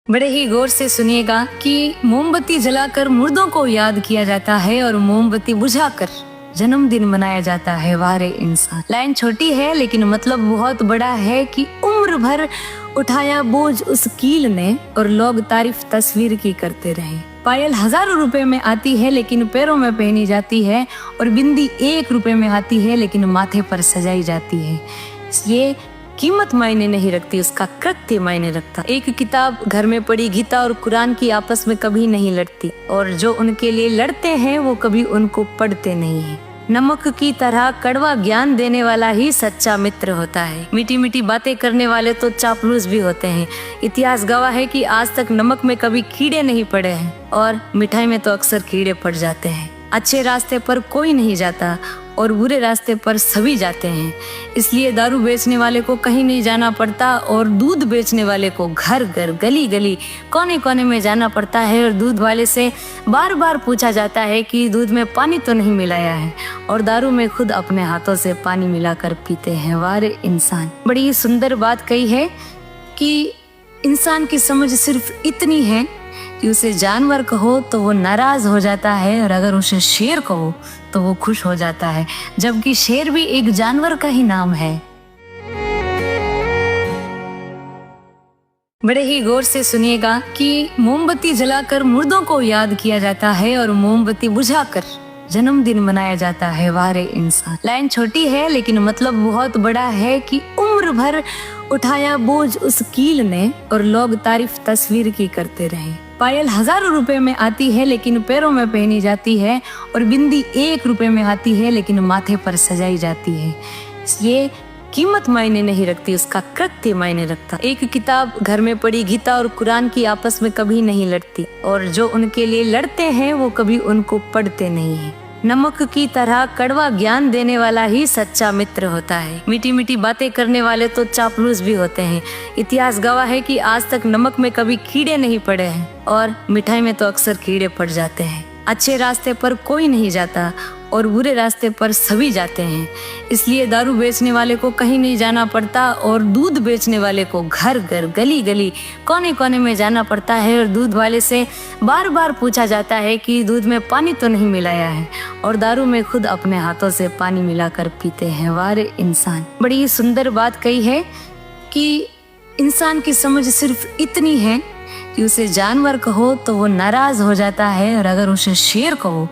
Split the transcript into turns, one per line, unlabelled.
बड़े ही गौर से सुनिएगा कि मोमबत्ती जलाकर मुर्दों को याद किया जाता है और मोमबत्ती बुझाकर जन्मदिन मनाया जाता है। वारे इंसान। लाइन छोटी है लेकिन मतलब बहुत बड़ा है कि उम्र भर उठाया बोझ उस कील ने और लोग तारीफ तस्वीर की करते रहे। पायल हजारों रुपए में आती है लेकिन पैरों में पहनी जाती है, और बिंदी 1 रुपए में आती है लेकिन माथे पर सजाई जाती है। ये कीमत मायने नहीं रखती, उसका कृत्य मायने रखता। एक किताब घर में पड़ी गीता और कुरान की आपस में कभी नहीं लड़ती, और जो उनके लिए लड़ते हैं वो कभी उनको पढ़ते नहीं है। नमक की तरह कड़वा ज्ञान देने वाला ही सच्चा मित्र होता है। मीठी मीठी बातें करने वाले तो चापलूस भी होते हैं। इतिहास गवाह है कि आज तक नमक में कभी कीड़े नहीं पड़े हैं, और मिठाई में तो अक्सर कीड़े पड़ जाते हैं। अच्छे रास्ते पर कोई नहीं जाता और बुरे रास्ते पर सभी जाते हैं। इसलिए दारू बेचने वाले को कहीं नहीं जाना पड़ता, और दूध बेचने वाले को घर घर गली गली कोने कोने में जाना पड़ता है, और दूध वाले से बार बार पूछा जाता है कि दूध में पानी तो नहीं मिलाया है, और दारू में खुद अपने हाथों से पानी मिलाकर पीते हैं। वारे इंसान। बड़ी ही सुंदर बात कही है कि इंसान की समझ सिर्फ इतनी है कि उसे जानवर कहो तो वो नाराज हो जाता है, और अगर उसे शेर कहो तो वो खुश हो जाता है, जबकि शेर भी एक जानवर का ही नाम है। बड़े ही गौर से सुनिएगा कि मोमबत्ती जलाकर मुर्दों को याद किया जाता है और मोमबत्ती बुझाकर जन्मदिन मनाया जाता है। वारे इंसान। लाइन छोटी है लेकिन मतलब बहुत बड़ा है कि उम्र भर उठाया बोझ उस कील ने और लोग तारीफ तस्वीर की करते रहे। पायल हजारों रुपए में आती है लेकिन पैरों में पहनी जाती है, और बिंदी 1 रुपए में आती है लेकिन माथे पर सजाई जाती है। ये कीमत मायने नहीं रखती, उसका कृत्य मायने रखता। एक किताब घर में पड़ी गीता और कुरान की आपस में कभी नहीं लड़ती, और जो उनके लिए लड़ते हैं वो कभी उनको पढ़ते नहीं है। नमक की तरह कड़वा ज्ञान देने वाला ही सच्चा मित्र होता है। मीठी मीठी बातें करने वाले तो चापलूस भी होते हैं। इतिहास गवाह है कि आज तक नमक में कभी कीड़े नहीं पड़े हैं, और मिठाई में तो अक्सर कीड़े पड़ जाते हैं। अच्छे रास्ते पर कोई नहीं जाता और बुरे रास्ते पर सभी जाते हैं। इसलिए दारू बेचने वाले को कहीं नहीं जाना पड़ता, और दूध बेचने वाले को घर घर गली गली कोने कोने में जाना पड़ता है, और दूध वाले से बार बार पूछा जाता है कि दूध में पानी तो नहीं मिलाया है, और दारू में खुद अपने हाथों से पानी मिलाकर पीते हैं। वारे इंसान। बड़ी ही सुंदर बात कही है कि इंसान की समझ सिर्फ इतनी है कि उसे जानवर कहो तो वो नाराज हो जाता है, और अगर उसे शेर कहो